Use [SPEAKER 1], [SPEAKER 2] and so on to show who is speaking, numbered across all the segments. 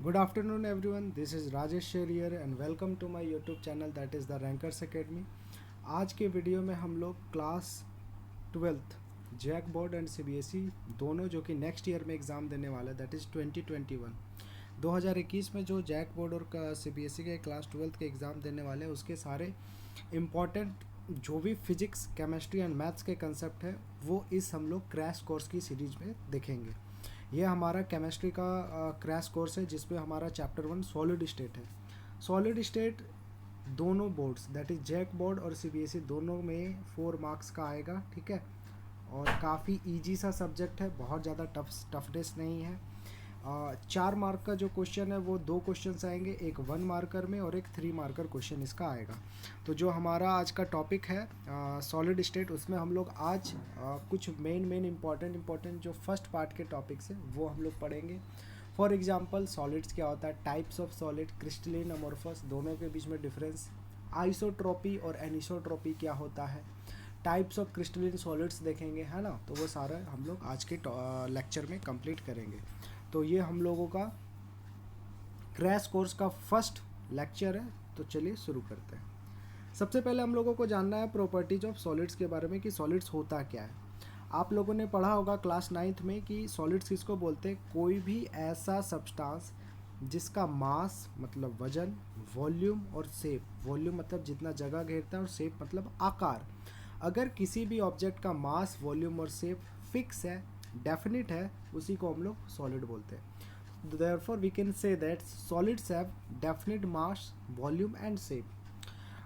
[SPEAKER 1] Good afternoon, everyone. This is Rajesh Sher and welcome to my YouTube channel that is the Rankers Academy. आज के video में हम लोग class 12th JAC board and CBSE दोनों जो कि next year में एग्ज़ाम देने वाला है दैट इज़ 2021 में जो जैक बोर्ड और सीबीएसई के क्लास 12th के एग्ज़ाम देने वाले हैं उसके सारे इम्पॉर्टेंट जो भी फिजिक्स केमिस्ट्री एंड मैथ्स के कंसेप्ट है वो इस हम लोग क्रैश कोर्स की सीरीज में देखेंगे। ये हमारा केमिस्ट्री का क्रैश कोर्स है जिसमें हमारा चैप्टर 1 सॉलिड स्टेट है। सॉलिड स्टेट दोनों boards that is JAC board और सीबीएसई दोनों में 4 मार्क्स का आएगा, ठीक है। और काफ़ी इजी सा सब्जेक्ट है, बहुत ज़्यादा टफनेस नहीं है। 4 मार्क का जो क्वेश्चन है वो 2 क्वेश्चन आएंगे, एक 1 मार्कर में और एक 3 मार्कर क्वेश्चन इसका आएगा। तो जो हमारा आज का टॉपिक है सॉलिड स्टेट, उसमें हम लोग आज कुछ मेन इंपॉर्टेंट जो फर्स्ट पार्ट के टॉपिक्स हैं वो हम लोग पढ़ेंगे। फॉर एग्जांपल सॉलिड्स क्या होता है, types of solid, crystalline, amorphous, दोनों के बीच में डिफरेंस, आइसोट्रोपी और एनिसोट्रोपी क्या होता है, टाइप्स ऑफ क्रिस्टलिन सॉलिड्स देखेंगे, है ना। तो वो सारा हम लोग आज के लेक्चर में कंप्लीट करेंगे। तो ये हम लोगों का क्रैश कोर्स का फर्स्ट लेक्चर है। तो चलिए शुरू करते हैं। सबसे पहले हम लोगों को जानना है प्रॉपर्टीज ऑफ सॉलिड्स के बारे में कि सॉलिड्स होता क्या है। आप लोगों ने पढ़ा होगा क्लास 9th में कि सॉलिड्स किसको बोलते हैं, कोई भी ऐसा सब्सटेंस जिसका मास मतलब वजन, वॉल्यूम और शेप, वॉल्यूम मतलब जितना जगह घेरता है और शेप मतलब आकार, अगर किसी भी ऑब्जेक्ट का मास, वॉल्यूम और शेप फिक्स है, डेफिनिट है, उसी को हम लोग सॉलिड बोलते हैं। Therefore we can say that solids have definite mass, volume and shape.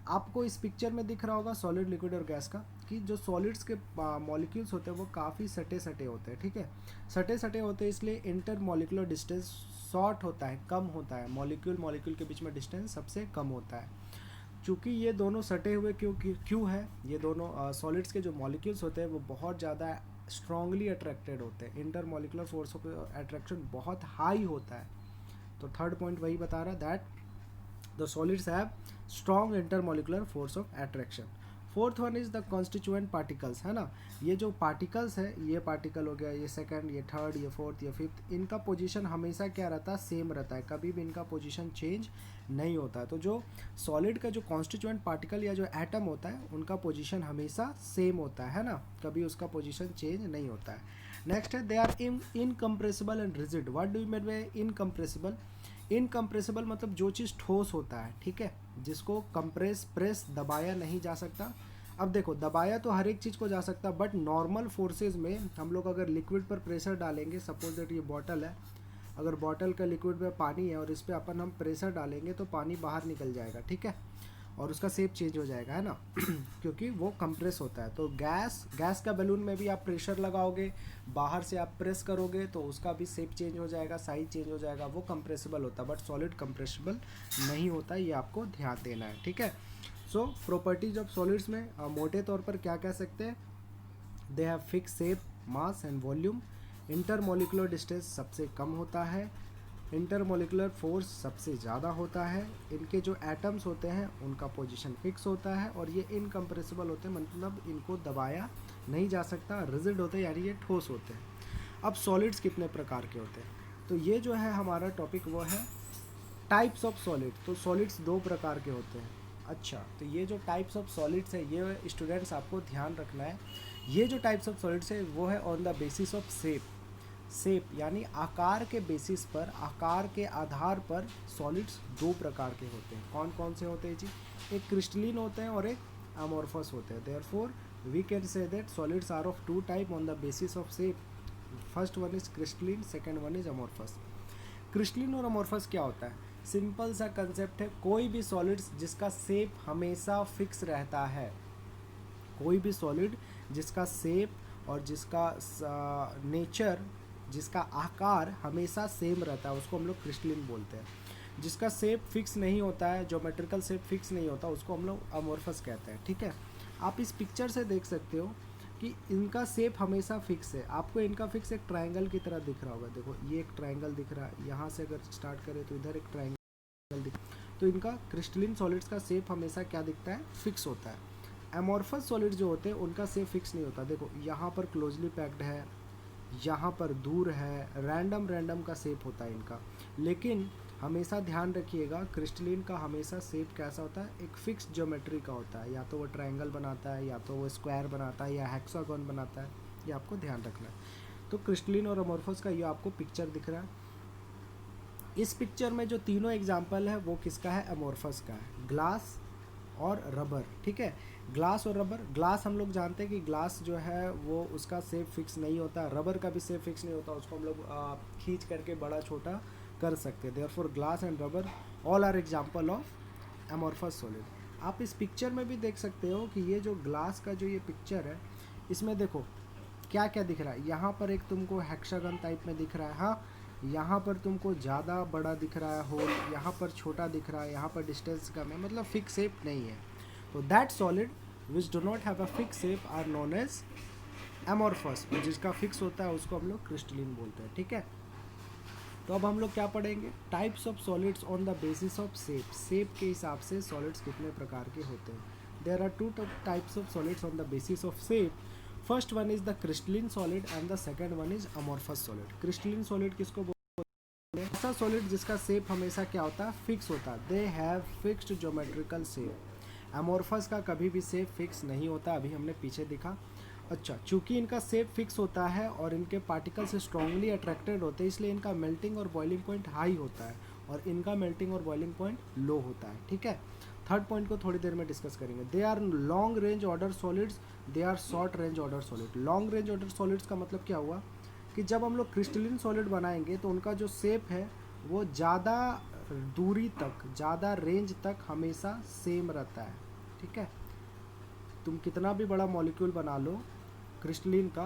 [SPEAKER 1] आपको इस पिक्चर में दिख रहा होगा सॉलिड, लिक्विड और गैस का, कि जो सॉलिड्स के मॉलिक्यूल्स होते हैं वो काफ़ी सटे सटे होते हैं, ठीक है। सटे सटे होते हैं इसलिए इंटर मॉलिक्यूलर डिस्टेंस शॉर्ट होता है, कम होता है, मॉलिक्यूल के बीच में डिस्टेंस सबसे कम होता है। चूँकि ये दोनों सटे हुए क्यों है, ये दोनों सॉलिड्स के जो मॉलिक्यूल्स होते हैं वो बहुत ज़्यादा स्ट्रांगली अट्रैक्टेड होते हैं, inter molecular force of attraction बहुत हाई होता है। तो थर्ड पॉइंट वही बता रहा है that the solids have strong intermolecular force of attraction. Fourth one is the constituent particles, है ना। ये जो पार्टिकल्स है, ये पार्टिकल हो गया, ये सेकंड, ये थर्ड, ये फोर्थ, ये फिफ्थ, इनका पोजीशन हमेशा क्या रहता है, सेम रहता है, कभी भी इनका पोजीशन चेंज नहीं होता है। तो जो सॉलिड का जो कॉन्स्टिट्यूएंट पार्टिकल या जो एटम होता है उनका पोजीशन हमेशा सेम होता है ना, कभी उसका पोजीशन चेंज नहीं होता है। नेक्स्ट है they are incompressible and rigid. What do you mean by incompressible? Incompressible मतलब जो चीज़ ठोस होता है, ठीक है, जिसको प्रेस दबाया नहीं जा सकता। अब देखो, दबाया तो हर एक चीज़ को जा सकता, बट नॉर्मल फोर्सेस में हम लोग अगर लिक्विड पर प्रेशर डालेंगे, सपोज दैट ये बॉटल है, अगर बॉटल का लिक्विड में पानी है और इस पर अपन हम प्रेशर डालेंगे तो पानी बाहर निकल जाएगा, ठीक है, और उसका शेप चेंज हो जाएगा, है ना क्योंकि वो कंप्रेस होता है। तो गैस का बैलून में भी आप प्रेशर लगाओगे, बाहर से आप प्रेस करोगे तो उसका भी शेप चेंज हो जाएगा, साइज चेंज हो जाएगा, वो कंप्रेसिबल होता है, बट सॉलिड कंप्रेसिबल नहीं होता, ये आपको ध्यान देना है, ठीक है। सो प्रॉपर्टीज ऑफ सॉलिड्स में मोटे तौर पर क्या कह सकते हैं, they have fix shape, mass and volume, intermolecular distance सबसे कम होता है, इंटरमोलिकुलर फोर्स सबसे ज़्यादा होता है, इनके जो एटम्स होते हैं उनका पोजीशन फिक्स होता है, और ये इनकम्प्रेसिबल होते हैं मतलब इनको दबाया नहीं जा सकता, रिजिड होते हैं यानी ये ठोस होते हैं। अब सॉलिड्स कितने प्रकार के होते हैं, तो ये जो है हमारा टॉपिक वो है टाइप्स ऑफ सॉलिड। तो सॉलिड्स 2 प्रकार के होते हैं। अच्छा, तो ये जो टाइप्स ऑफ सॉलिड्स है ये स्टूडेंट्स आपको ध्यान रखना है। ये जो टाइप्स ऑफ सॉलिड्स है वो है on the basis of shape यानी आकार के बेसिस पर, आकार के आधार पर सॉलिड्स 2 प्रकार के होते हैं। कौन कौन से होते हैं जी? एक क्रिस्टलिन होते हैं और एक अमोर्फस होते हैं। Therefore we can say that solids are of 2 type on the basis of shape. First one is crystalline, second one is amorphous. Crystalline और अमोर्फस क्या होता है? सिंपल सा कंसेप्ट है, कोई भी सॉलिड्स जिसका शेप हमेशा फिक्स रहता है, कोई भी सॉलिड जिसका शेप और जिसका नेचर, जिसका आकार हमेशा सेम रहता है उसको हम लोग क्रिस्टलिन बोलते हैं। जिसका शेप फिक्स नहीं होता है, ज्योमेट्रिकल शेप फिक्स नहीं होता, उसको हम लोग अमोर्फस कहते हैं, ठीक है। आप इस पिक्चर से देख सकते हो कि इनका शेप हमेशा फिक्स है। आपको इनका फिक्स एक ट्रायंगल की तरह दिख रहा होगा, देखो ये एक ट्रायंगल दिख रहा है, यहाँ से अगर स्टार्ट करें तो इधर एक ट्रायंगल दिख, तो इनका क्रिस्टलिन सॉलिड्स का शेप हमेशा क्या दिखता है, फिक्स होता है। एमोर्फस सॉलिड जो होते हैं उनका शेप फिक्स नहीं होता। देखो यहाँ पर क्लोजली पैक्ड है, यहाँ पर दूर है, रैंडम का शेप होता है इनका। लेकिन हमेशा ध्यान रखिएगा क्रिस्टलिन का हमेशा शेप कैसा होता है, एक फिक्स ज्योमेट्री का होता है, या तो वो ट्रायंगल बनाता है, या तो वो स्क्वायर बनाता है, या हेक्सागन बनाता है, ये आपको ध्यान रखना है। तो क्रिस्टलिन और अमोर्फस का ये आपको पिक्चर दिख रहा है। इस पिक्चर में जो तीनों एग्जाम्पल है वो किसका है, अमोर्फस का है, ग्लास और रबर। ठीक है, ग्लास और रबर। ग्लास हम लोग जानते हैं कि ग्लास जो है वो उसका शेप फिक्स नहीं होता, रबर का भी शेप फिक्स नहीं होता, उसको हम लोग खींच करके बड़ा छोटा कर सकते हैं। Therefore glass and rubber all are example of amorphous solid. आप इस पिक्चर में भी देख सकते हो कि ये जो ग्लास का जो ये पिक्चर है, इसमें देखो क्या क्या दिख रहा है। यहाँ पर एक तुमको हेक्सागन टाइप में दिख रहा है, हाँ, यहाँ पर तुमको ज़्यादा बड़ा दिख रहा है होल, यहाँ पर छोटा दिख रहा है, यहाँ पर डिस्टेंस कम है, मतलब फिक्स शेप नहीं है। तो that solid which do not have a fix shape are known as amorphous, और जिसका फिक्स होता है उसको हम लोग क्रिस्टलिन बोलते हैं। ठीक है, तो अब हम लोग क्या पढ़ेंगे, types of solids on the basis of shape. Shape के हिसाब से सॉलिड्स कितने प्रकार के होते हैं। There are two types of solids on the basis of shape. First one is the crystalline solid and the second one is amorphous solid. Crystalline solid किसको बोलते हैं, ऐसा सॉलिड जिसका शेप हमेशा क्या होता है, फिक्स होता है, they have fixed geometrical shape. Amorphous का कभी भी शेप फिक्स नहीं होता, अभी हमने पीछे देखा। अच्छा, चूंकि इनका शेप फिक्स होता है और इनके पार्टिकल्स स्ट्रांगली अट्रैक्टेड होते हैं, इसलिए इनका मेल्टिंग और बॉइलिंग पॉइंट हाई होता है और इनका मेल्टिंग और बॉइलिंग पॉइंट लो होता है। ठीक है, थर्ड पॉइंट को थोड़ी देर में डिस्कस करेंगे। They are long range order solids, they are short range order solid. Long range order solids का मतलब क्या हुआ कि जब हम लोग क्रिस्टलिन सॉलिड बनाएंगे तो उनका जो शेप है वो ज़्यादा दूरी तक, ज़्यादा रेंज तक हमेशा सेम रहता है। ठीक है, तुम कितना भी बड़ा मॉलिक्यूल बना लो क्रिस्टलिन का,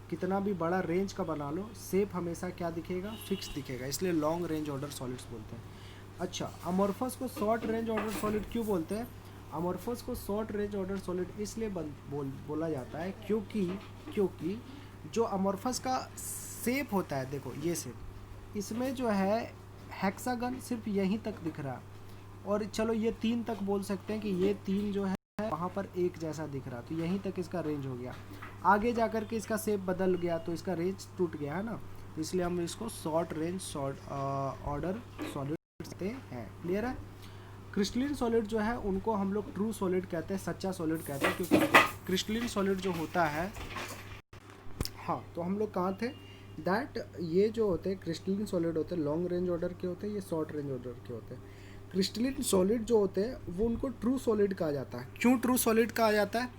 [SPEAKER 1] कितना भी बड़ा रेंज का बना लो, शेप हमेशा क्या दिखेगा, फिक्स दिखेगा, इसलिए लॉन्ग रेंज ऑर्डर सॉलिड्स बोलते हैं। अच्छा, अमोर्फस को शॉर्ट रेंज ऑर्डर सॉलिड क्यों बोलते हैं। अमोर्फस को शॉर्ट रेंज ऑर्डर सॉलिड इसलिए बोला जाता है क्योंकि जो अमोर्फस का शेप होता है, देखो ये शेप, इसमें जो है हेक्सागन सिर्फ यहीं तक दिख रहा है, और चलो ये 3 तक बोल सकते हैं कि ये 3 जो है वहाँ पर एक जैसा दिख रहा, तो यहीं तक इसका रेंज हो गया। आगे जाकर के इसका शेप बदल गया तो इसका रेंज टूट गया है ना, तो इसलिए हम इसको शॉर्ट रेंज ऑर्डर सॉलिड कहते हैं। क्लियर है। क्रिस्टलिन सॉलिड जो है उनको हम लोग ट्रू सॉलिड कहते हैं, सच्चा सॉलिड कहते हैं, क्योंकि क्रिस्टलिन सॉलिड जो होता है, हाँ, तो हम लोग कहाँ थे, दैट ये जो होते हैं क्रिस्टलिन सॉलिड होते हैं लॉन्ग रेंज ऑर्डर के होते हैं, ये शॉर्ट रेंज ऑर्डर के होते हैं। क्रिस्टलिन सॉलिड जो होते हैं वो उनको ट्रू सॉलिड कहा जाता है। क्यों ट्रू सॉलिड कहा जाता है,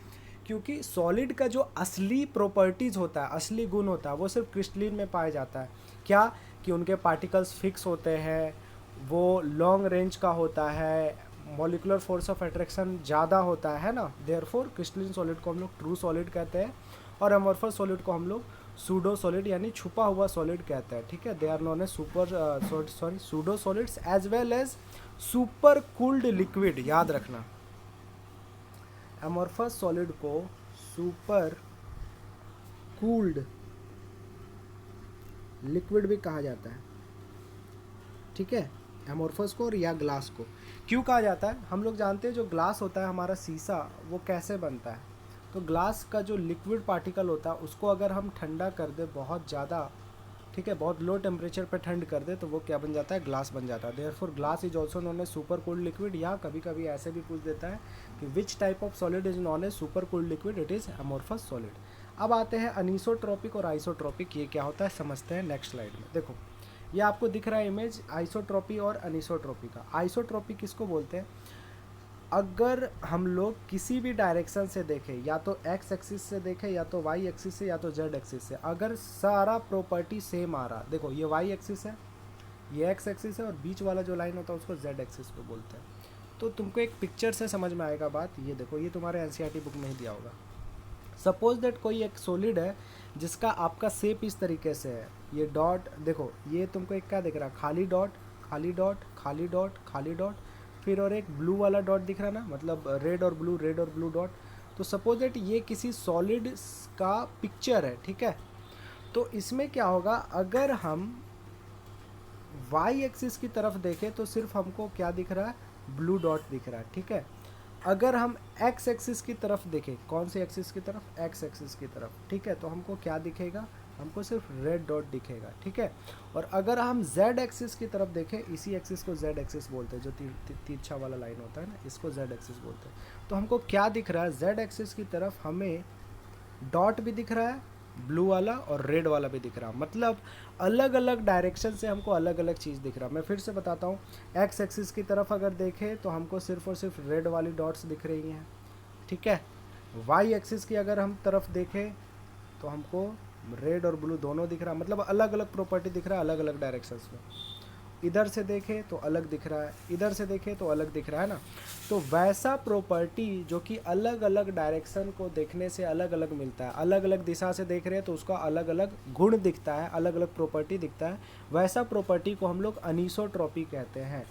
[SPEAKER 1] क्योंकि सॉलिड का जो असली प्रॉपर्टीज़ होता है, असली गुण होता है, वो सिर्फ क्रिस्टलिन में पाया जाता है। क्या कि उनके पार्टिकल्स फिक्स होते हैं, वो लॉन्ग रेंज का होता है, मॉलिकुलर फोर्स ऑफ अट्रैक्शन ज़्यादा होता है ना, देयरफॉर क्रिस्टलिन सॉलिड को हम लोग ट्रू सॉलिड कहते हैं, और अमोर्फस सॉलिड को हम लोग सूडो सॉलिड यानी छुपा हुआ सॉलिड कहते हैं। ठीक है, they are known as pseudo solids as well as super cooled liquid. याद रखना, अमोर्फस सॉलिड को सुपर कूल्ड लिक्विड भी कहा जाता है। ठीक है, अमोर्फस को और या ग्लास को क्यों कहा जाता है, हम लोग जानते हैं जो ग्लास होता है हमारा शीशा, वो कैसे बनता है, तो ग्लास का जो लिक्विड पार्टिकल होता है उसको अगर हम ठंडा कर दे बहुत ज़्यादा, ठीक है, बहुत लो टेम्परेचर पे ठंड कर दे, तो वो क्या बन जाता है, ग्लास बन जाता है। Therefore glass is also known as super cooled liquid, या कभी कभी ऐसे भी पूछ देता है कि which type of solid is known as super cooled liquid, it is amorphous solid. अब आते हैं अनीसोट्रॉपिक और आइसोट्रॉपिक, ये क्या होता है समझते हैं नेक्स्ट स्लाइड में। देखो ये आपको दिख रहा है इमेज आइसोट्रॉपी और अनीसोट्रॉपी का। आइसोट्रॉपी किसको बोलते हैं, अगर हम लोग किसी भी डायरेक्शन से देखें, या तो एक्स एक्सिस से देखें, या तो वाई एक्सिस से, या तो जेड एक्सिस से, अगर सारा प्रॉपर्टी सेम आ रहा, देखो ये वाई एक्सिस है, ये एक्स एक्सिस है, और बीच वाला जो लाइन होता है उसको जेड एक्सिस पे बोलते हैं। तो तुमको एक पिक्चर से समझ में आएगा बात। ये देखो, ये तुम्हारे एनसीईआरटी बुक में ही दिया होगा। सपोज दैट कोई एक सॉलिड है जिसका आपका शेप इस तरीके से है, ये डॉट देखो, ये तुमको एक क्या दिख रहा है, खाली डॉट खाली डॉट खाली डॉट खाली डॉट, फिर और एक ब्लू वाला डॉट दिख रहा है ना, मतलब रेड और ब्लू डॉट। तो सपोज दैट ये किसी सॉलिड का पिक्चर है। ठीक है, तो इसमें क्या होगा, अगर हम वाई एक्सिस की तरफ देखें तो सिर्फ हमको क्या दिख रहा है, ब्लू डॉट दिख रहा है। ठीक है, अगर हम एक्स एक्सिस की तरफ देखें, कौन सी एक्सिस की तरफ, एक्स एक्सिस की तरफ, ठीक है, तो हमको क्या दिखेगा, हमको सिर्फ रेड डॉट दिखेगा, ठीक है। और अगर हम z एक्सिस की तरफ देखें, इसी एक्सिस को z एक्सिस बोलते हैं, जो तिरछा वाला लाइन होता है ना, इसको z एक्सिस बोलते हैं। तो हमको क्या दिख रहा है, z एक्सिस की तरफ हमें डॉट भी दिख रहा है, ब्लू वाला और रेड वाला भी दिख रहा है, मतलब अलग अलग डायरेक्शन से हमको अलग अलग चीज़ दिख रहा है। मैं फिर से बताता हूँ, एक्स एक्सिस की तरफ अगर देखें तो हमको सिर्फ और सिर्फ रेड वाली डॉट्स दिख रही हैं, ठीक है। वाई एक्सिस की अगर हम तरफ देखें तो हमको रेड और ब्लू दोनों दिख रहा है, मतलब अलग अलग प्रॉपर्टी दिख रहा है अलग अलग डायरेक्शंस में। इधर से देखें तो अलग दिख रहा है, इधर से देखें तो अलग दिख रहा है ना। तो वैसा प्रॉपर्टी जो कि अलग अलग डायरेक्शन को देखने से अलग अलग मिलता है, अलग अलग दिशा से देख रहे हैं तो उसका अलग अलग गुण दिखता है, अलग अलग प्रॉपर्टी दिखता है, वैसा प्रॉपर्टी को हम लोग अनिसोट्रॉपी कहते हैं।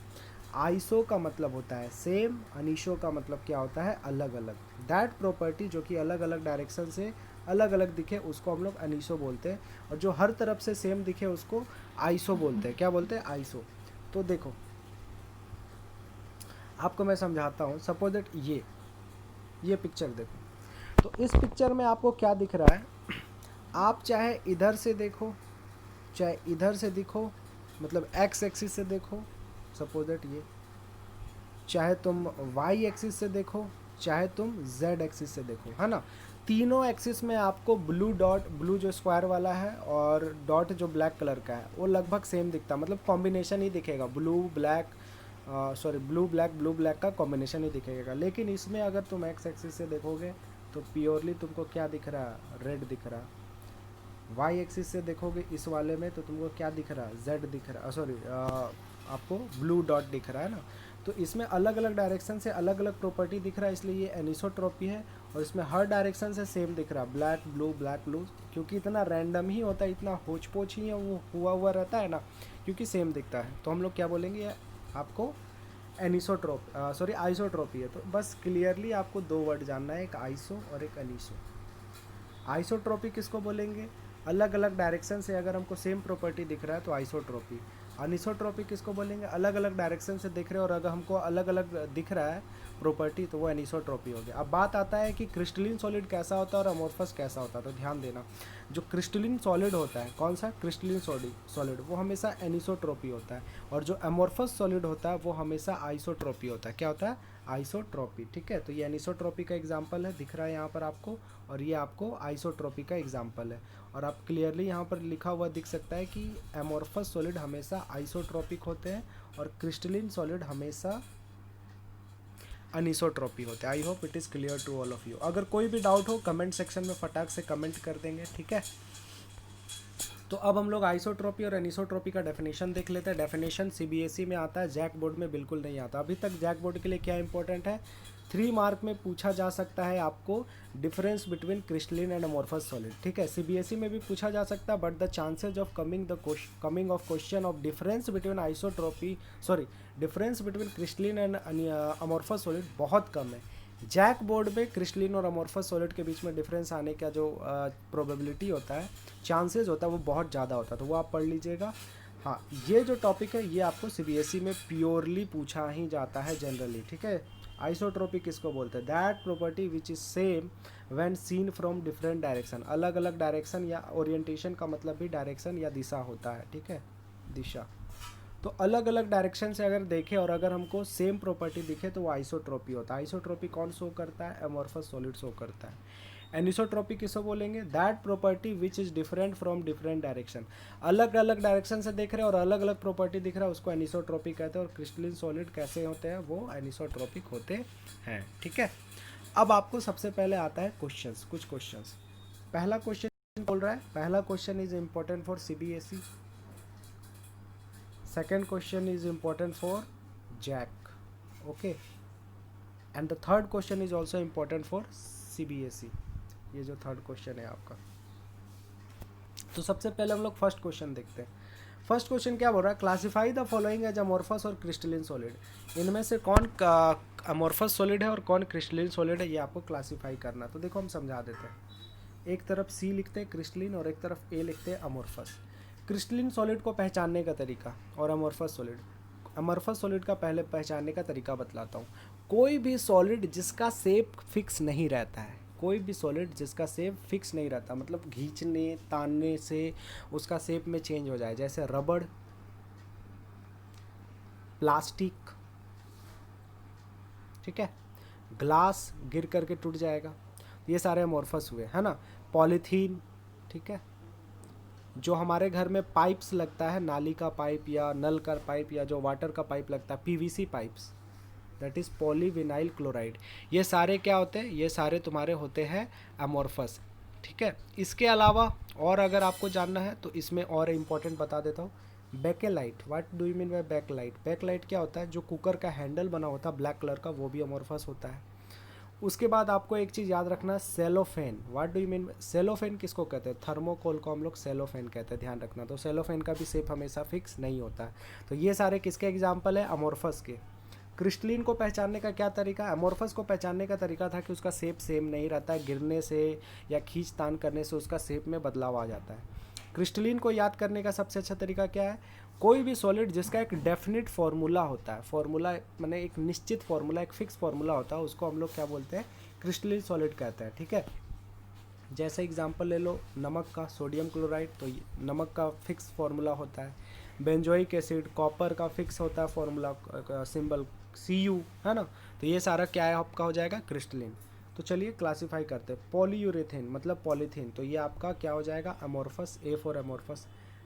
[SPEAKER 1] आइसो का मतलब होता है सेम, अनिशो का मतलब क्या होता है, अलग अलग। दैट प्रॉपर्टी जो कि अलग अलग डायरेक्शन से अलग अलग दिखे उसको हम लोग अनिसो बोलते हैं, और जो हर तरफ से सेम दिखे उसको आइसो बोलते हैं। क्या बोलते हैं, आइसो। तो देखो आपको मैं समझाता हूँ, सपोज दैट ये पिक्चर देखो, तो इस पिक्चर में आपको क्या दिख रहा है, आप चाहे इधर से देखो चाहे इधर से दिखो, मतलब एक्स एक्सिस से देखो, सपोज दैट ये, चाहे तुम वाई एक्सिस से देखो, चाहे तुम जेड एक्सिस से देखो, है ना। तीनों एक्सिस में आपको ब्लू डॉट, ब्लू जो स्क्वायर वाला है और डॉट जो ब्लैक कलर का है वो लगभग सेम दिखता है, मतलब कॉम्बिनेशन ही दिखेगा, ब्लू ब्लैक ब्लू ब्लैक का कॉम्बिनेशन ही दिखेगा। लेकिन इसमें अगर तुम एक्स एक्सिस से देखोगे तो प्योरली तुमको क्या दिख रहा है, रेड दिख रहा है। वाई एक्सिस से देखोगे इस वाले में तो तुमको क्या दिख रहा है, जेड दिख रहा है, आपको ब्लू डॉट दिख रहा है ना। तो इसमें अलग अलग डायरेक्शन से अलग अलग प्रॉपर्टी दिख रहा है, इसलिए ये एनिसोट्रॉपी है। और इसमें हर डायरेक्शन से सेम दिख रहा है, ब्लैक ब्लू, क्योंकि इतना रैंडम ही होता है, इतना होच पोच ही वो हुआ रहता है ना, क्योंकि सेम दिखता है। तो हम लोग क्या बोलेंगे, ये आपको आइसोट्रॉपी है। तो बस क्लियरली आपको दो वर्ड जानना है, एक आइसो और एक अनिसो। आइसोट्रॉपी किसको बोलेंगे, अलग अलग डायरेक्शन से अगर हमको सेम प्रॉपर्टी दिख रहा है तो आइसोट्रॉपी। अनिसोट्रॉपी किसको बोलेंगे, अलग अलग डायरेक्शन से दिख रहे हो और अगर हमको अलग अलग दिख रहा है प्रॉपर्टी तो वो एनिसोट्रॉपी हो गया। अब बात आता है कि क्रिस्टलिन सॉलिड कैसा होता है और अमोर्फस कैसा होता है। तो ध्यान देना, जो क्रिस्टलिन सॉलिड होता है, कौन सा क्रिस्टलिन सॉलिड, वो हमेशा एनिसोट्रॉपी होता है, और जो अमोर्फस सॉलिड होता है वो हमेशा आइसोट्रॉपी होता है। क्या होता है, आइसोट्रॉपी, ठीक है। तो ये एनिसोट्रॉपी का एग्जाम्पल है, दिख रहा है यहाँ पर आपको, और ये आपको आइसोट्रॉपी का एग्जाम्पल है। और आप क्लियरली यहाँ पर लिखा हुआ दिख सकता है कि एमोर्फस सॉलिड हमेशा आइसोट्रॉपिक होते हैं और क्रिस्टलिन सॉलिड हमेशा अनिसोट्रॉपी होते हैं। I hope it is clear to all of you. अगर कोई भी डाउट हो कमेंट सेक्शन में फटाक से कमेंट कर देंगे, ठीक है। तो अब हम लोग आइसोट्रॉपी और एनिसोट्रॉपी का डेफिनेशन देख लेते हैं। डेफिनेशन सीबीएसई में आता है, जैक बोर्ड में बिल्कुल नहीं आता। अभी तक जैक बोर्ड के लिए क्या इंपॉर्टेंट है, 3 मार्क में पूछा जा सकता है आपको difference between crystalline and amorphous solid, ठीक है। सीबीएसई में भी पूछा जा सकता है, but the chances of coming of question of difference between crystalline and amorphous solid बहुत कम है। जैक बोर्ड में क्रिस्टलिन और अमोर्फस सॉलिड के बीच में डिफरेंस आने का जो प्रोबेबिलिटी होता है, चांसेस होता है, वो बहुत ज़्यादा होता है, तो वो आप पढ़ लीजिएगा। हाँ, ये जो टॉपिक है ये आपको सीबीएसई में प्योरली पूछा ही जाता है जनरली, ठीक है। आइसोट्रॉपी किसको बोलते हैं, that property which is same when seen from different direction. अलग अलग डायरेक्शन या ओरिएंटेशन का मतलब भी डायरेक्शन या दिशा होता है, ठीक है, दिशा। तो अलग अलग डायरेक्शन से अगर देखें और अगर हमको सेम प्रॉपर्टी दिखे तो वो आइसोट्रॉपी होता है। आइसोट्रॉपी कौन शो करता है, अमोर्फस सॉलिड शो करता है। एनिसोट्रॉपी किसको बोलेंगे, that property which is different from different direction. अलग अलग डायरेक्शन से देख रहे हैं और अलग अलग प्रॉपर्टी दिख रहा है, उसको एनिसोट्रॉपी कहते हैं। और क्रिस्टलिन सॉलिड कैसे होते हैं, वो एनिसोट्रॉपिक होते हैं, ठीक है। अब आपको सबसे पहले आता है क्वेश्चंस, कुछ क्वेश्चंस। पहला क्वेश्चन बोल रहा है, पहला question is important for CBSE, second question is important for JAC, okay, and the third question is also important for CBSE। ये जो थर्ड क्वेश्चन है आपका, तो सबसे पहले हम लोग फर्स्ट क्वेश्चन देखते हैं। फर्स्ट क्वेश्चन क्या बोल रहा है, classify the following as amorphous और क्रिस्टलिन सॉलिड। इनमें से कौन अमोर्फस सॉलिड है और कौन क्रिस्टलिन सॉलिड है, ये आपको क्लासिफाई करना। तो देखो हम समझा देते हैं, एक तरफ C लिखते हैं क्रिस्टलिन और एक तरफ A लिखते हैं अमोर्फस। क्रिस्टलिन सॉलिड को पहचानने का तरीका और अमोर्फस सॉलिड का पहचानने का तरीका बतलाता हूँ। कोई भी सॉलिड जिसका शेप फिक्स नहीं रहता है, कोई भी सॉलिड जिसका शेप फिक्स नहीं रहता, मतलब खींचने तानने से उसका शेप में चेंज हो जाए, जैसे रबड़, प्लास्टिक, ठीक है, ग्लास गिर करके टूट जाएगा, ये सारे अमोर्फस हुए, है ना। पॉलीथीन, ठीक है, जो हमारे घर में पाइप्स लगता है, नाली का पाइप या नल का पाइप या जो वाटर का पाइप लगता है, PVC pipes, that is polyvinyl chloride, ये सारे क्या होते हैं, ये सारे तुम्हारे होते हैं अमोर्फस, ठीक है। इसके अलावा और अगर आपको जानना है तो इसमें और इम्पोर्टेंट बता देता हूँ, bakelite. What do you mean by bakelite? Bakelite क्या होता है, जो कुकर का हैंडल बना होता है ब्लैक कलर का, वो भी अमोर्फस होता है। उसके बाद आपको एक चीज़ याद रखना है, cellophane. What do you mean? Cellophane किसको कहते हैं? थर्मोकोल को हम लोग सेलोफेन कहते हैं, ध्यान रखना। तो सेलोफेन का भी शेप हमेशा फिक्स नहीं होता है। तो ये सारे किसके एग्जाम्पल है? अमोर्फस के। क्रिस्टलिन को पहचानने का क्या तरीका है? अमोर्फस को पहचानने का तरीका था कि उसका शेप सेम नहीं रहता है, गिरने से या खींच तान करने से उसका शेप में बदलाव आ जाता है। क्रिस्टलिन को याद करने का सबसे अच्छा तरीका क्या है? कोई भी सॉलिड जिसका एक डेफिनेट फार्मूला होता है, फार्मूला माने एक निश्चित फार्मूला, एक फिक्स फार्मूला होता है, उसको हम लोग क्या बोलते हैं? क्रिस्टलिन सॉलिड कहते हैं, ठीक है। जैसे एग्जांपल ले लो नमक का, सोडियम क्लोराइड, तो नमक का फिक्स फार्मूला होता है। बेंजोइक एसिड, कॉपर का फिक्स होता है फार्मूला, सिंबल Cu, है ना। तो ये सारा क्या है आपका हो जाएगा? क्रिस्टलिन। तो चलिए क्लासीफाई करते हैं। पॉलीयूरेथेन मतलब पॉलीथीन, तो ये आपका क्या हो जाएगा? Amorphous, A for amorphous.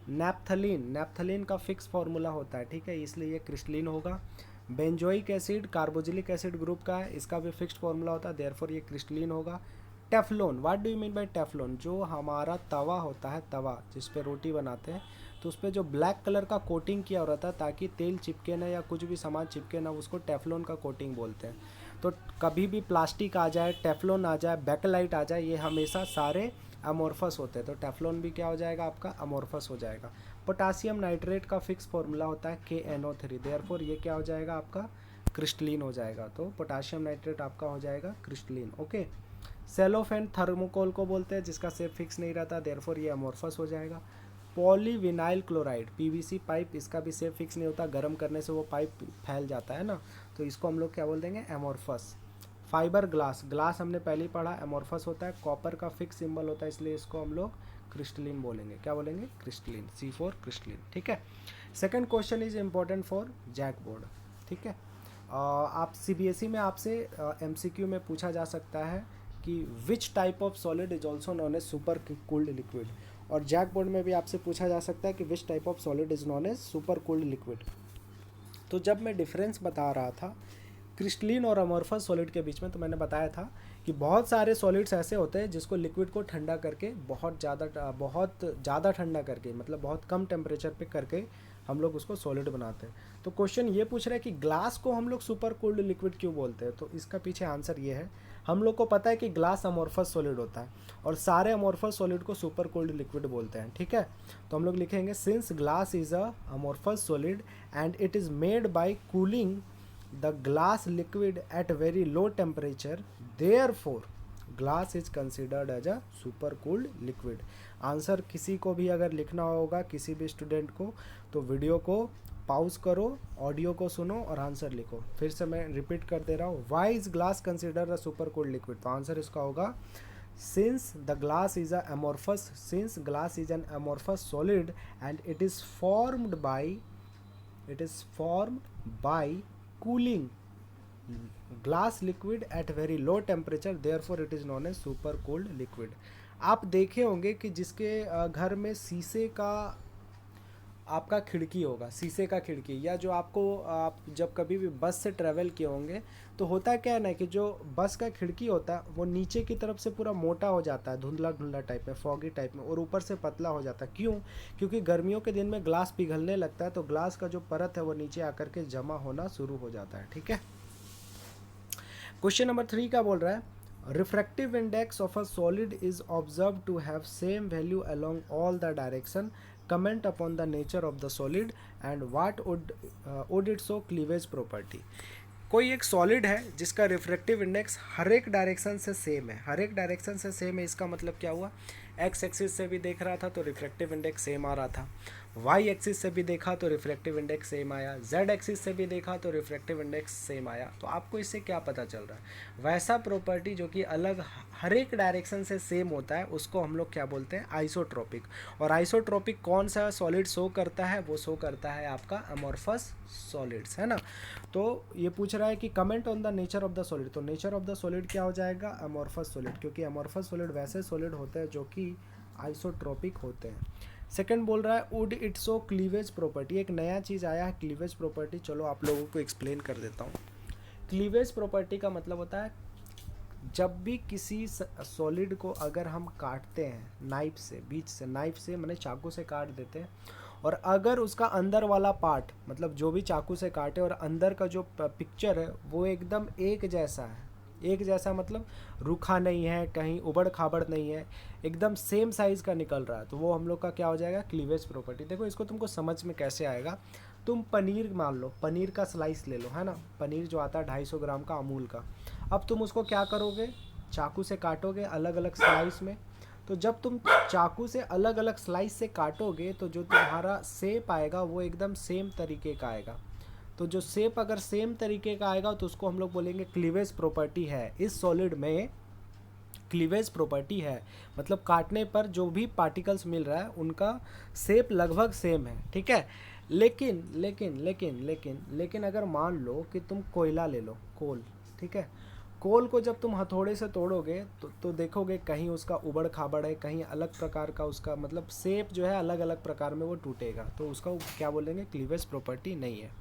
[SPEAKER 1] Naphthalene, naphthalene का फिक्स फार्मूला होता है, ठीक है, इसलिए ये क्रिस्टलिन होगा। बेंजोइक एसिड कार्बोजिलिक एसिड ग्रुप का है, इसका भी फिक्स्ड फार्मूला होता है, देयरफॉर ये क्रिस्टलिन होगा। Teflon, what do you mean bye Teflon? जो हमारा तवा होता है, तवा जिस पे रोटी बनाते हैं, तो उस पर जो ब्लैक कलर का कोटिंग किया रहता है ताकि तेल चिपके ना या कुछ भी सामान चिपके ना, उसको टेफ्लॉन का कोटिंग बोलते हैं। तो कभी भी प्लास्टिक आ जाए, टेफ्लॉन आ जाए, बैकलाइट आ जाए, ये हमेशा सारे अमोर्फस होते हैं। तो टेफ्लॉन भी क्या हो जाएगा आपका? अमोर्फस हो जाएगा। पोटासियम नाइट्रेट का फिक्स फार्मूला होता है KNO3, देयरफॉर ये क्या हो जाएगा आपका? क्रिस्टलिन हो जाएगा। तो पोटासियम नाइट्रेट आपका हो जाएगा क्रिस्टलिन, ओके। सेलोफेन थर्मोकोल को बोलते हैं जिसका शेप फिक्स नहीं रहता, देयरफॉर ये अमोर्फस हो जाएगा। पॉलीविनाइल क्लोराइड, PVC पाइप, इसका भी शेप फिक्स नहीं होता, गर्म करने से वो पाइप फैल जाता है ना, तो इसको हम लोग क्या बोल देंगे? अमोर्फस। फाइबर ग्लास, ग्लास हमने पहले ही पढ़ा, अमोर्फस होता है। कॉपर का फिक्स सिंबल होता है, इसलिए इसको हम लोग क्रिस्टलिन बोलेंगे। क्या बोलेंगे? क्रिस्टलिन, C4 क्रिस्टलिन, ठीक है। Second question is important for JAC board, ठीक है। आप CBSE में आपसे MCQ में पूछा जा सकता है कि which type of solid is also known as super cooled liquid, और जैक बोर्ड में भी आपसे पूछा जा सकता है कि which type of solid is known as super cooled liquid. तो जब मैं डिफरेंस बता रहा था क्रिस्टलिन और अमोर्फस सॉलिड के बीच में, तो मैंने बताया था कि बहुत सारे सॉलिड्स ऐसे होते हैं जिसको लिक्विड को ठंडा करके बहुत ज़्यादा ठंडा करके, मतलब बहुत कम टेम्परेचर पे करके हम लोग उसको सॉलिड बनाते हैं। तो क्वेश्चन ये पूछ रहा है कि ग्लास को हम लोग सुपर कूल्ड लिक्विड क्यों बोलते हैं? तो इसका पीछे आंसर ये है, हम लोग को पता है कि ग्लास अमोर्फस सॉलिड होता है और सारे अमोर्फस सॉलिड को सुपर कूल्ड लिक्विड बोलते हैं, ठीक है। तो हम लोग लिखेंगे since glass is a amorphous solid and it is made by cooling the glass liquid at very low temperature, therefore glass is considered as a super cooled liquid। Answer किसी को भी अगर लिखना होगा, किसी भी स्टूडेंट को, तो वीडियो को पॉज करो, ऑडियो को सुनो और आंसर लिखो। फिर से मैं रिपीट कर दे रहा हूँ, why is glass considered a super cold liquid? तो आंसर इसका होगा since the glass is a amorphous, since glass is an amorphous solid and it is formed by cooling glass liquid at very low temperature, therefore it is known as super cooled liquid। आप देखे होंगे कि जिसके घर में शीशे का आपका खिड़की होगा, शीशे का खिड़की, या जो आपको आप जब कभी भी बस से ट्रैवल किए होंगे तो होता क्या है ना कि जो बस का खिड़की होता है वो नीचे की तरफ से पूरा मोटा हो जाता है, धुंधला धुंधला टाइप में, फॉगी टाइप में, और ऊपर से पतला हो जाता है। क्यों? क्योंकि गर्मियों के दिन में ग्लास पिघलने लगता है, तो ग्लास का जो परत है वो नीचे आकर के जमा होना शुरू हो जाता है, ठीक है। क्वेश्चन नंबर 3 का बोल रहा है, refractive index of a solid is observed to have same value along all the direction, comment upon the nature of the solid and what would it show cleavage property। कोई एक solid है जिसका refractive index हर एक direction से same है, हर एक direction से same है, इसका मतलब क्या हुआ? एक्स एक्सिस से भी देख रहा था तो रिफ्रैक्टिव इंडेक्स सेम आ रहा था, वाई एक्सिस से भी देखा तो रिफ्रैक्टिव इंडेक्स सेम आया, जेड एक्सिस से भी देखा तो रिफ्रैक्टिव इंडेक्स सेम आया। तो आपको इससे क्या पता चल रहा है, वैसा प्रॉपर्टी जो कि अलग हर एक डायरेक्शन से सेम होता है उसको हम लोग क्या बोलते हैं, आइसोट्रोपिक। और आइसोट्रोपिक कौन सा सॉलिड शो करता है, वो शो करता है आपका अमॉर्फस सॉलिड्स, है ना। तो ये पूछ रहा है कि comment on the nature of the solid, तो नेचर ऑफ द सॉलिड क्या हो जाएगा, अमॉर्फस सॉलिड, क्योंकि अमॉर्फस सॉलिड वैसे सॉलिड होते हैं जो कि आइसोट्रोपिक होते हैं। सेकंड बोल रहा है would it show cleavage property, एक नया चीज़ आया है क्लीवेज प्रॉपर्टी, चलो आप लोगों को एक्सप्लेन कर देता हूँ। क्लीवेज प्रॉपर्टी का मतलब होता है जब भी किसी सॉलिड को अगर हम काटते हैं नाइफ से, बीच से, नाइफ से मैंने चाकू से काट देते हैं, और अगर उसका अंदर वाला पार्ट मतलब जो भी चाकू से काटे और अंदर का जो पिक्चर है वो एकदम एक जैसा है, एक जैसा मतलब रूखा नहीं है, कहीं उबड़ खाबड़ नहीं है, एकदम सेम साइज़ का निकल रहा है, तो वो हम लोग का क्या हो जाएगा, क्लीवेज प्रॉपर्टी। देखो इसको तुमको समझ में कैसे आएगा, तुम पनीर मान लो, पनीर का स्लाइस ले लो, है ना, पनीर जो आता है 250 ग्राम का अमूल का, अब तुम उसको क्या करोगे, चाकू से काटोगे अलग अलग स्लाइस में। तो जब तुम चाकू से अलग अलग स्लाइस से काटोगे तो जो तुम्हारा शेप आएगा वो एकदम सेम तरीके का आएगा। तो जो शेप अगर सेम तरीके का आएगा तो उसको हम लोग बोलेंगे क्लीवेज प्रॉपर्टी है, इस सॉलिड में क्लीवेज प्रॉपर्टी है, मतलब काटने पर जो भी पार्टिकल्स मिल रहा है उनका शेप लगभग सेम है, ठीक है। लेकिन लेकिन लेकिन लेकिन लेकिन अगर मान लो कि तुम कोयला ले लो, कोल, ठीक है, कोल को जब तुम हथौड़े से तोड़ोगे तो देखोगे कहीं उसका उबड़ खाबड़ है, कहीं अलग प्रकार का उसका मतलब शेप जो है अलग अलग प्रकार में वो टूटेगा, तो उसका क्या बोलेंगे, क्लीवेज प्रॉपर्टी नहीं है।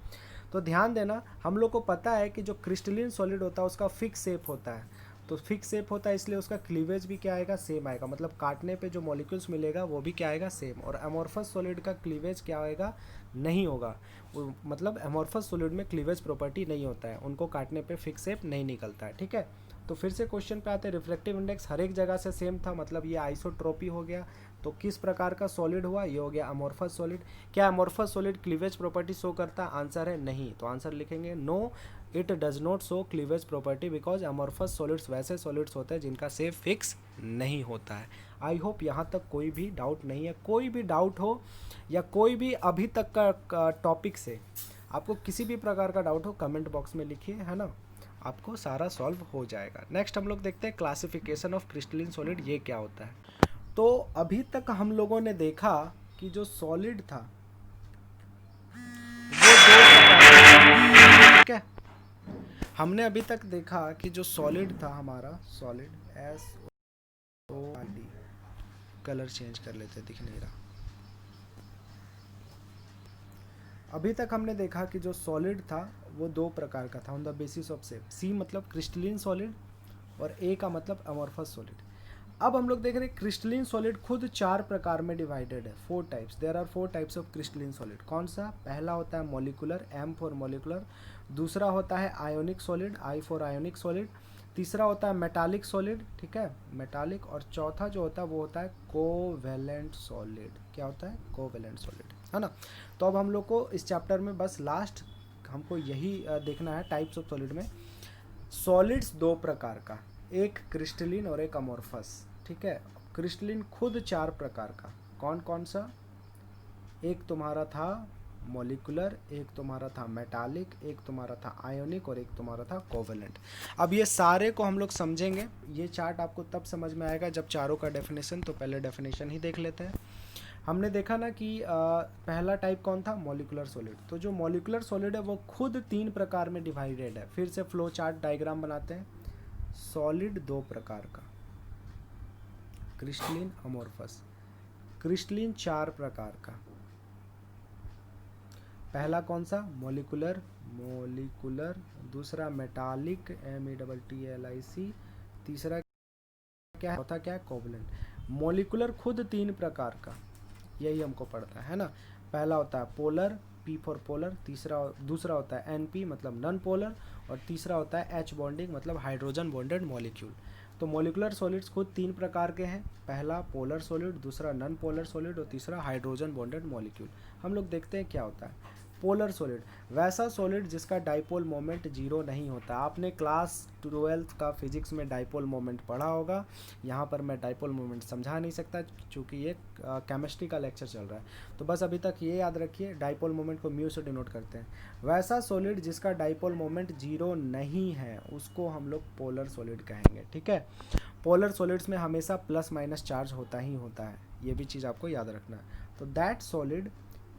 [SPEAKER 1] तो ध्यान देना, हम लोग को पता है कि जो क्रिस्टलिन सॉलिड होता है उसका फिक्स शेप होता है, तो फिक्स शेप होता है इसलिए उसका क्लीवेज भी क्या आएगा, सेम आएगा, मतलब काटने पे जो मॉलिक्यूल्स मिलेगा वो भी क्या आएगा, सेम। और अमॉर्फस सॉलिड का क्लीवेज क्या आएगा, नहीं होगा, मतलब अमॉर्फस सॉलिड में क्लीवेज प्रॉपर्टी नहीं होता है, उनको काटने पे फिक्स शेप नहीं निकलता है, ठीक है। तो फिर से क्वेश्चन पे आते हैं, रिफ्रैक्टिव इंडेक्स हर एक जगह से सेम था, मतलब ये आइसोट्रोपी हो गया, तो किस प्रकार का सॉलिड हुआ, ये हो गया अमॉर्फस सॉलिड। क्या amorphous solid cleavage property show करता है, आंसर है नहीं, तो आंसर लिखेंगे no, it does not show cleavage property because amorphous solids वैसे सॉलिड्स होते हैं जिनका शेप फिक्स नहीं होता है। आई होप यहाँ तक कोई भी डाउट नहीं है, कोई भी डाउट हो या कोई भी अभी तक का टॉपिक से आपको किसी भी प्रकार का डाउट हो कमेंट बॉक्स में लिखिए, है ना, आपको सारा सॉल्व हो जाएगा। नेक्स्ट हम लोग देखते हैं क्लासिफिकेशन ऑफ क्रिस्टलिन सॉलिड, ये क्या होता है। तो अभी तक हम लोगों ने देखा कि जो सॉलिड था वो दो प्रकार, ठीक है, हमने अभी तक देखा कि जो सॉलिड था हमारा, सॉलिड SOLID, कलर चेंज कर लेते, दिख नहीं रहा। अभी तक हमने देखा कि जो सॉलिड था वो दो प्रकार का था, on the basis of shape, see मतलब क्रिस्टलिन सॉलिड और ए का मतलब अमॉर्फस सॉलिड। अब हम लोग देख रहे हैं क्रिस्टलिन सॉलिड खुद चार प्रकार में डिवाइडेड है, 4 types, there are 4 types of crystalline solid. कौन सा, पहला होता है मॉलिकुलर, M फॉर मॉलिकुलर, दूसरा होता है ionic solid, I for ionic solid, तीसरा होता है मेटालिक सॉलिड, ठीक है, मेटालिक, और चौथा जो होता है वो होता है कोवेलेंट सॉलिड। क्या होता है, कोवेलेंट सॉलिड, है ना। तो अब हम लोग को इस चैप्टर में बस लास्ट हमको यही देखना है टाइप्स ऑफ सॉलिड में। सॉलिड्स दो प्रकार का, एक क्रिस्टलिन और एक अमॉर्फस, ठीक है। क्रिस्टलिन खुद चार प्रकार का, कौन कौन सा, एक तुम्हारा था मॉलिकुलर, एक तुम्हारा था मेटालिक, एक तुम्हारा था आयोनिक और एक तुम्हारा था कोवेलेंट। अब ये सारे को हम लोग समझेंगे, ये चार्ट आपको तब समझ में आएगा जब चारों का डेफिनेशन, तो पहले डेफिनेशन ही देख लेते हैं। हमने देखा ना कि पहला टाइप कौन था, मॉलिकुलर सॉलिड। तो जो मॉलिकुलर सॉलिड है वो खुद 3 प्रकार में डिवाइडेड है। फिर से फ्लो चार्ट डायग्राम बनाते हैं। सॉलिड दो प्रकार का, क्रिस्टलिन, अमॉर्फस। क्रिस्टलिन 4 प्रकार का, पहला कौन सा, मॉलिकुलर, मॉलिकुलर, दूसरा मेटालिक, METTLIC, तीसरा क्या, चौथा क्या है, कोवेलेंट। मॉलिकुलर खुद 3 प्रकार का, यही हमको पड़ता है ना। पहला होता है पोलर, P फॉर पोलर, दूसरा होता है NP मतलब नॉन पोलर, और तीसरा होता है H बॉन्डिंग मतलब हाइड्रोजन बॉन्डेड मॉलिक्यूल। तो मॉलिकुलर सॉलिड्स खुद 3 प्रकार के हैं, पहला पोलर सॉलिड, दूसरा नॉन पोलर सॉलिड और तीसरा हाइड्रोजन बॉन्डेड मॉलिक्यूल। हम लोग देखते हैं क्या होता है। पोलर सॉलिड वैसा सॉलिड जिसका डाइपोल मोमेंट जीरो नहीं होता। आपने क्लास 12th का फिजिक्स में डाइपोल मोमेंट पढ़ा होगा, यहाँ पर मैं डाइपोल मोमेंट समझा नहीं सकता क्योंकि ये केमिस्ट्री का लेक्चर चल रहा है। तो बस अभी तक ये याद रखिए, डाइपोल मोमेंट को म्यू से डिनोट करते हैं। वैसा सॉलिड जिसका डाइपोल मोमेंट जीरो नहीं है उसको हम लोग पोलर सॉलिड कहेंगे। ठीक है, पोलर सॉलिड्स में हमेशा प्लस माइनस चार्ज होता ही होता है, ये भी चीज़ आपको याद रखना है। तो that solid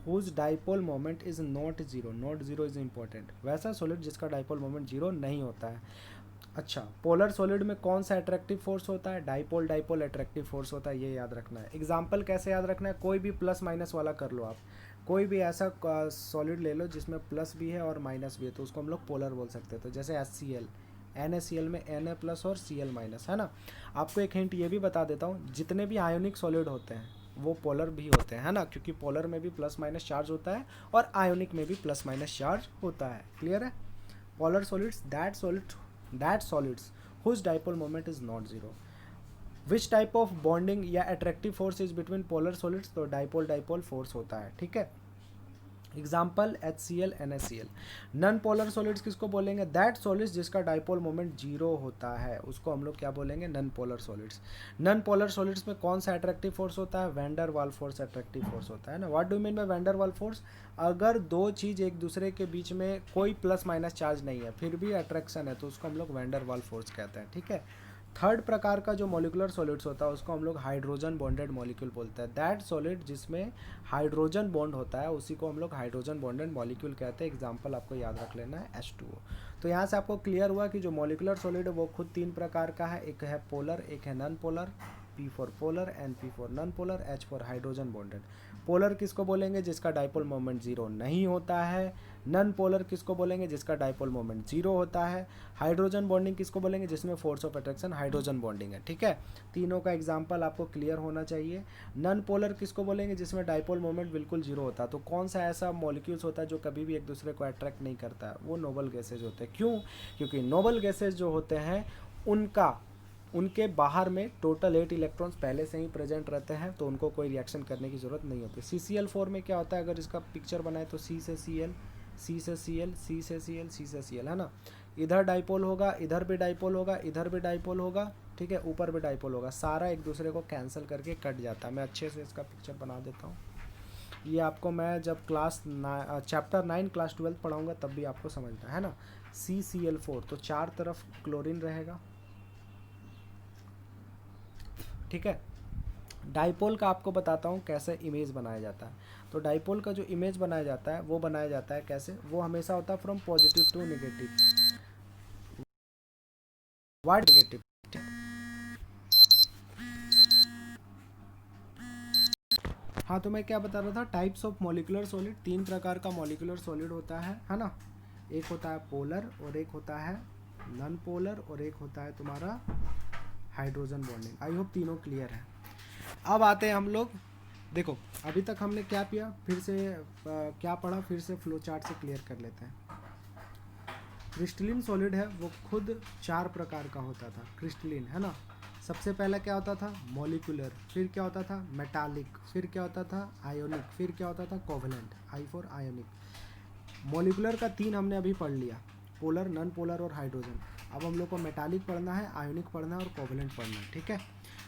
[SPEAKER 1] whose dipole moment is not zero is important, वैसा सॉलिड जिसका डाइपोल मोमेंट जीरो नहीं होता है। अच्छा, पोलर सॉलिड में कौन सा अट्रैक्टिव फोर्स होता है? डाइपोल डाइपोल अट्रैक्टिव फोर्स होता है, ये याद रखना है। एग्जाम्पल कैसे याद रखना है? कोई भी प्लस माइनस वाला कर लो आप, कोई भी ऐसा सॉलिड ले लो जिसमें प्लस भी है और माइनस भी है, तो उसको हम लोग पोलर बोल सकते हैं। तो जैसे HCl, NaCl में Na प्लस और Cl माइनस है ना। आपको एक हिंट ये भी बता देता हूँ, जितने भी आयोनिक सॉलिड होते हैं वो पोलर भी होते हैं, है ना, क्योंकि पोलर में भी प्लस माइनस चार्ज होता है और आयोनिक में भी प्लस माइनस चार्ज होता है। क्लियर है? Polar solids that solids whose dipole moment is not zero. Which type of bonding या attractive force is between polar solids? तो डाइपोल डाइपोल फोर्स होता है। ठीक है, example HCl NaCl। Non polar solids किसको बोलेंगे? दैट सॉलिड्स जिसका dipole moment zero होता है उसको हम लोग क्या बोलेंगे? Non polar solids. Non polar solids में कौन सा अट्रैक्टिव फोर्स होता है? Van der Waals force attractive force होता है ना। What do mean by van der Waals force? अगर दो चीज़ एक दूसरे के बीच में कोई प्लस माइनस चार्ज नहीं है फिर भी अट्रैक्शन है तो उसको हम लोग वैन डर वाल फोर्स कहते हैं। ठीक है, थर्ड प्रकार का जो मॉलिकुलर सॉलिड्स होता है उसको हम लोग हाइड्रोजन बॉन्डेड मॉलिक्यूल बोलते हैं। दैट सॉलिड जिसमें हाइड्रोजन बॉन्ड होता है उसी को हम लोग हाइड्रोजन बॉन्डेड मॉलिक्यूल कहते हैं। एग्जांपल आपको याद रख लेना है H2O। तो यहाँ से आपको क्लियर हुआ कि जो मॉलिकुलर सॉलिड है वो खुद तीन प्रकार का है, एक है पोलर, एक है non polar, P for polar, N for non polar, H for hydrogen bonded. Polar किसको बोलेंगे? जिसका डाइपोल मोमेंट जीरो नहीं होता है। नॉन पोलर किसको बोलेंगे? जिसका डाइपोल मोमेंट जीरो होता है। हाइड्रोजन बॉन्डिंग किसको बोलेंगे? जिसमें force of attraction hydrogen bonding है। ठीक है, तीनों का एग्जांपल आपको क्लियर होना चाहिए। नॉन पोलर किसको बोलेंगे? जिसमें डाइपोल मोमेंट बिल्कुल जीरो होता है। तो कौन सा ऐसा मॉलिक्यूल्स होता है जो कभी भी एक दूसरे को अट्रैक्ट नहीं करता है? वो नोबल गैसेज होते हैं। क्यों? क्योंकि नोबल गैसेज जो होते हैं उनके बाहर में टोटल 8 इलेक्ट्रॉन्स पहले से ही प्रेजेंट रहते हैं, तो उनको कोई रिएक्शन करने की ज़रूरत नहीं होती। CCl4 में क्या होता है? अगर इसका पिक्चर बनाए तो C से Cl, C से Cl, C से Cl, C से Cl, है ना। इधर डाइपोल होगा, इधर भी डाइपोल होगा, इधर भी डाइपोल होगा, ठीक है, ऊपर भी डाइपोल होगा, सारा एक दूसरे को कैंसिल करके कट जाता है। मैं अच्छे से इसका पिक्चर बना देता हूँ। ये आपको मैं जब चैप्टर 9 क्लास 12 पढ़ाऊँगा तब भी आपको समझना है ना। CCl4 तो चार तरफ क्लोरीन रहेगा। ठीक है, डाइपोल का आपको बताता हूँ कैसे इमेज बनाया जाता है। तो डाइपोल का जो इमेज बनाया जाता है वो बनाया जाता है कैसे? वो हमेशा होता है from positive to negative. What negative? हाँ, तो मैं क्या बता रहा था? टाइप्स ऑफ मॉलिकुलर सॉलिड, तीन प्रकार का मॉलिकुलर सॉलिड होता है ना। एक होता है पोलर और एक होता है नॉन पोलर और एक होता है तुम्हारा हाइड्रोजन बॉन्डिंग। आई होप तीनों क्लियर है। अब आते हैं हम लोग, देखो अभी तक हमने क्या किया, फिर से क्या पढ़ा, फिर से फ्लो चार्ट से क्लियर कर लेते हैं। क्रिस्टलिन सॉलिड है वो खुद चार प्रकार का होता था। क्रिस्टलिन है ना। सबसे पहला क्या होता था? मॉलिकुलर, फिर क्या होता था? मेटालिक, फिर क्या होता था? आयोनिक, फिर क्या होता था? Covalent. I for ionic. Molecular का तीन हमने अभी पढ़ लिया, पोलर, नॉन पोलर और हाइड्रोजन। अब हम लोग को मेटालिक पढ़ना है, आयोनिक पढ़ना है और कोवलेंट पढ़ना है। ठीक है,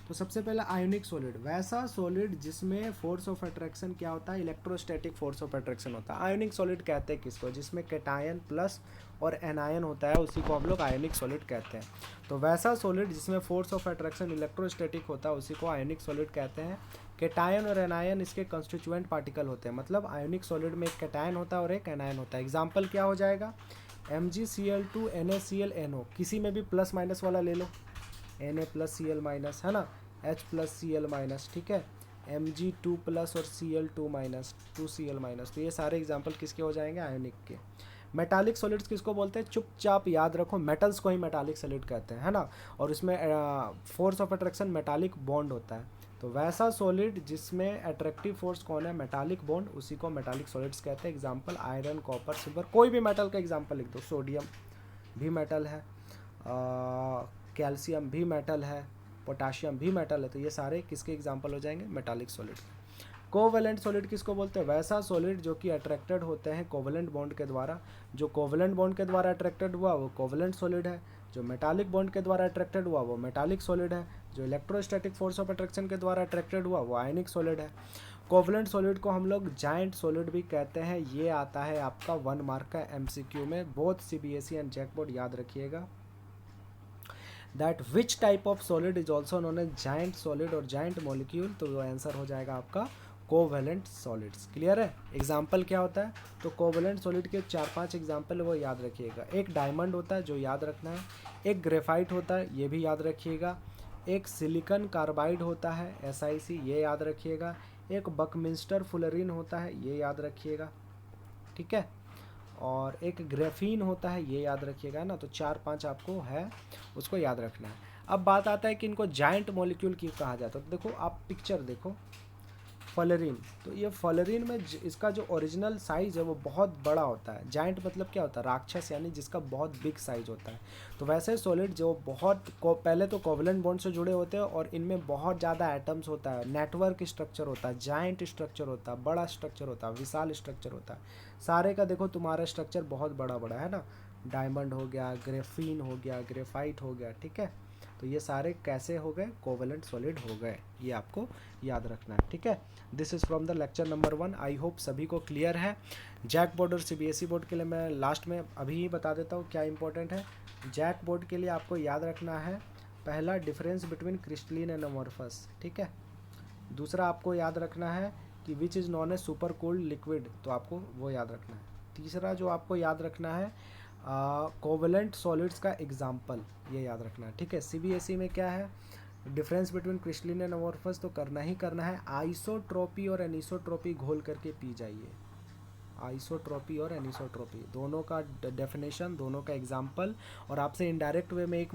[SPEAKER 1] तो सबसे पहला आयोनिक सॉलिड, वैसा सॉलिड जिसमें फोर्स ऑफ अट्रैक्शन क्या होता है? इलेक्ट्रोस्टैटिक फोर्स ऑफ अट्रैक्शन होता है। आयोनिक सॉलिड कहते हैं किसको? जिसमें कैटायन प्लस और एनायन होता है उसी को हम लोग आयोनिक सॉलिड कहते हैं। तो वैसा सॉलिड जिसमें फोर्स ऑफ अट्रैक्शन इलेक्ट्रोस्टैटिक होता है उसी को आयोनिक सॉलिड कहते हैं। कैटायन और एनायन इसके कंस्टिट्यूएंट पार्टिकल होते हैं, मतलब आयोनिक सॉलिड में एक कैटायन होता है और एक एनायन होता है। एग्जाम्पल क्या हो जाएगा? MgCl2 NaClNO, किसी में भी प्लस माइनस वाला ले लो, Na प्लस Cl माइनस, है ना, H प्लस Cl माइनस। ठीक है, Mg2 प्लस और Cl2 माइनस, 2Cl माइनस। तो ये सारे एग्जाम्पल किसके हो जाएंगे? आयोनिक के। मेटालिक सॉलिड्स किसको बोलते हैं? चुपचाप याद रखो, मेटल्स को ही मेटालिक सॉलिड कहते हैं, है ना। और इसमें force of attraction metallic bond होता है। तो वैसा सॉलिड जिसमें अट्रैक्टिव फोर्स कौन है? मेटालिक बॉन्ड, उसी को मेटालिक सॉलिड्स कहते हैं। एग्जाम्पल आयरन, कॉपर, सिल्वर, कोई भी मेटल का एग्जाम्पल लिख दो। सोडियम भी मेटल है, कैल्शियम भी मेटल है, पोटाशियम भी मेटल है। तो ये सारे किसके एग्जाम्पल हो जाएंगे? Metallic solid. कोवेलेंट सॉलिड किसको बोलते हैं? वैसा सॉलिड जो कि अट्रैक्टेड होते हैं कोवेलेंट बॉन्ड के द्वारा। जो कोवेलेंट बॉन्ड के द्वारा अट्रैक्टेड हुआ वो कोवेलेंट सॉलिड है, जो मेटालिक बॉन्ड के द्वारा अट्रैक्टेड हुआ वो मेटालिक सॉलिड है, जो इलेक्ट्रोस्टैटिक फोर्स ऑफ अट्रैक्शन के द्वारा अट्रैक्टेड हुआ वो आयनिक सॉलिड है। कोवेलेंट सॉलिड को हम लोग जाइंट सॉलिड भी कहते हैं। ये आता है आपका 1 मार्क का एमसीक्यू में, both CBSE and JAC board, याद रखिएगा। That which type of solid is also known as giant solid और जाइंट मॉलिक्यूल, तो वो आंसर हो जाएगा आपका कोवेलेंट सॉलिड्स। क्लियर है? एग्जाम्पल क्या होता है? तो कोवेलेंट सॉलिड के 4-5 एग्जाम्पल वो याद रखिएगा। एक डायमंड होता है जो याद रखना है, एक ग्रेफाइट होता है ये भी याद रखिएगा, एक सिलिकॉन कार्बाइड होता है SiC ये याद रखिएगा, एक बकमिंस्टर फुलरिन होता है ये याद रखिएगा, ठीक है, और एक ग्रेफीन होता है ये याद रखिएगा ना। तो 4-5 आपको है उसको याद रखना है। अब बात आता है कि इनको जाइंट मॉलिक्यूल क्यों कहा जाता है। तो देखो आप पिक्चर देखो, फलरीन, तो ये फलरीन में इसका जो ओरिजिनल साइज़ है वो बहुत बड़ा होता है। जाइंट मतलब क्या होता है? राक्षस, यानी जिसका बहुत बिग साइज होता है। तो वैसे सॉलिड जो बहुत पहले तो कोवेलेंट बॉन्ड से जुड़े होते हैं और इनमें बहुत ज़्यादा एटम्स होता है, नेटवर्क स्ट्रक्चर होता है, जाइंट स्ट्रक्चर होता है, बड़ा स्ट्रक्चर होता है, विशाल स्ट्रक्चर होता है। सारे का देखो तुम्हारा स्ट्रक्चर बहुत बड़ा बड़ा है ना। डायमंड हो गया, ग्रेफीन हो गया, ग्रेफाइट हो गया, ठीक है। तो ये सारे कैसे हो गए? कोवेलेंट सॉलिड हो गए, ये आपको याद रखना है, ठीक है। This is from the lecture number 1। I hope सभी को क्लियर है। जैक बोर्ड और सीबीएसई बोर्ड के लिए मैं लास्ट में अभी ही बता देता हूँ क्या इंपॉर्टेंट है। जैक बोर्ड के लिए आपको याद रखना है, पहला difference between crystalline and amorphous, ठीक है। दूसरा आपको याद रखना है कि which is non A super cold liquid, तो आपको वो याद रखना है। तीसरा जो आपको याद रखना है कोवेलेंट सॉलिड्स का एग्जाम्पल, ये याद रखना है, ठीक है। सीबीएसई में क्या है? Difference between crystalline and amorphous तो करना ही करना है। आइसोट्रोपी और एनिसोट्रोपी घोल करके पी जाइए। आइसोट्रोपी और एनिसोट्रोपी दोनों का डेफिनेशन, दोनों का एग्जाम्पल। और आपसे इनडायरेक्ट वे में 1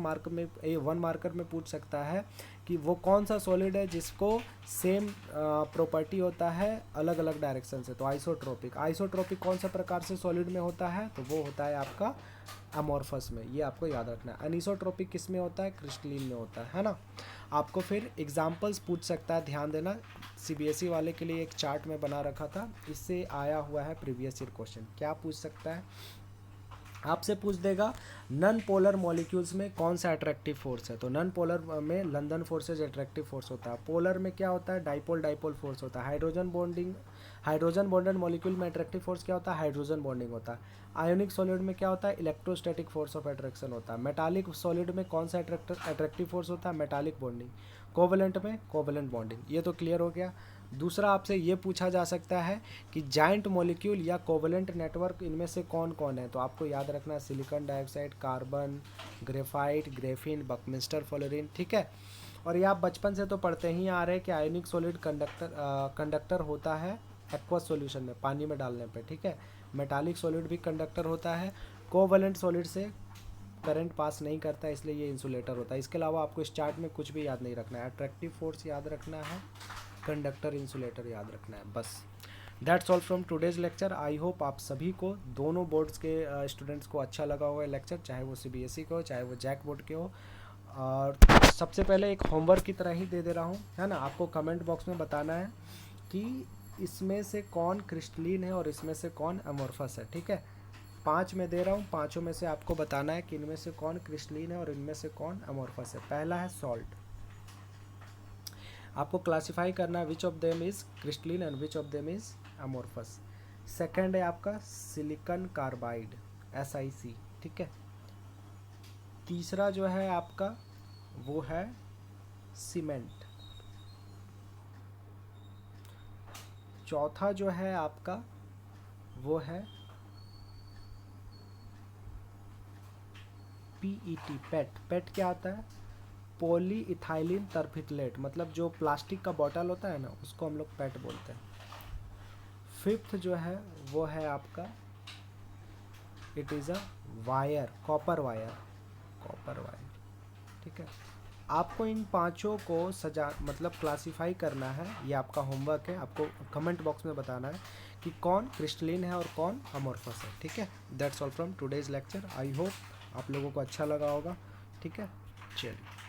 [SPEAKER 1] मार्कर में पूछ सकता है कि वो कौन सा सॉलिड है जिसको सेम प्रॉपर्टी होता है अलग अलग डायरेक्शन से। तो आइसोट्रोपिक, आइसोट्रोपिक कौन सा प्रकार से सॉलिड में होता है? तो वो होता है आपका अमॉर्फस में, ये आपको याद रखना है। अनिसोट्रोपिक किस में होता है? क्रिस्टलीन में होता है ना। आपको फिर एग्जाम्पल्स पूछ सकता है, ध्यान देना। सीबीएसई वाले के लिए एक चार्ट में बना रखा था, इससे आया हुआ है प्रीवियस ईयर क्वेश्चन। क्या पूछ सकता है? आपसे पूछ देगा नॉन पोलर मॉलिक्यूल्स में कौन सा अट्रैक्टिव फोर्स है। तो नॉन पोलर में लंदन फोर्सेज अट्रैक्टिव फोर्स होता है। पोलर में क्या होता है? डाइपोल डाइपोल फोर्स होता है। हाइड्रोजन बॉन्डेड मॉलिक्यूल में अट्रैक्टिव फोर्स क्या होता है? हाइड्रोजन बॉन्डिंग होता है। आयोनिक सॉलिड में क्या होता है? इलेक्ट्रोस्टैटिक फोर्स ऑफ अट्रैक्शन होता है। मेटालिक सॉलिड में कौन सा अट्रैक्टिव फोर्स होता है? Metallic bonding. कोवेलेंट में कोवेलेंट बॉन्डिंग। ये तो क्लियर हो गया। दूसरा आपसे ये पूछा जा सकता है कि जाइंट मॉलिक्यूल या कोवेलेंट नेटवर्क इनमें से कौन कौन है। तो आपको याद रखना है silicon dioxide, carbon, graphite, graphene, Buckminster fullerene, ठीक है। और ये आप बचपन से तो पढ़ते ही आ रहे हैं कि आयोनिक सॉलिड कंडक्टर होता है एक्वस सॉल्यूशन में, पानी में डालने पे, ठीक है। मेटालिक सॉलिड भी कंडक्टर होता है। कोवेलेंट सॉलिड से करंट पास नहीं करता है, इसलिए ये इंसुलेटर होता है। इसके अलावा आपको इस चार्ट में कुछ भी याद नहीं रखना है। अट्रैक्टिव फोर्स याद रखना है, कंडक्टर, इंसुलेटर याद रखना है, बस। That's all from today's lecture. I hope आप सभी को, दोनों बोर्ड्स के स्टूडेंट्स को अच्छा लगा होगा लेक्चर, चाहे वो सीबीएसई के हो चाहे वो जैक बोर्ड के हो। और सबसे पहले एक होमवर्क की तरह ही दे दे रहा हूँ, है ना। आपको कमेंट बॉक्स में बताना है कि इसमें से कौन क्रिस्टलीन है और इसमें से कौन अमॉर्फस है, ठीक है। 5 में दे रहा हूँ, 5 में से आपको बताना है कि इनमें से कौन क्रिस्टलीन है और इनमें से कौन अमॉर्फस है। पहला है सॉल्ट, आपको क्लासिफाई करना है which of them is crystalline and which of them is amorphous. Second है आपका सिलिकॉन कार्बाइड SiC, ठीक है। तीसरा जो है आपका वो है सीमेंट। चौथा जो है आपका वो है PET, पेट क्या होता है? पॉली इथाइलिन टर्पिथलेट, मतलब जो प्लास्टिक का बॉटल होता है ना उसको हम लोग पेट बोलते हैं। फिफ्थ जो है वो है आपका it is a wire, copper wire, ठीक है। आपको इन पांचों को मतलब क्लासिफाई करना है, ये आपका होमवर्क है। आपको कमेंट बॉक्स में बताना है कि कौन क्रिस्टलीन है और कौन अमॉर्फस है, ठीक है। That's all from today's lecture. I hope आप लोगों को अच्छा लगा होगा, ठीक है। चलिए।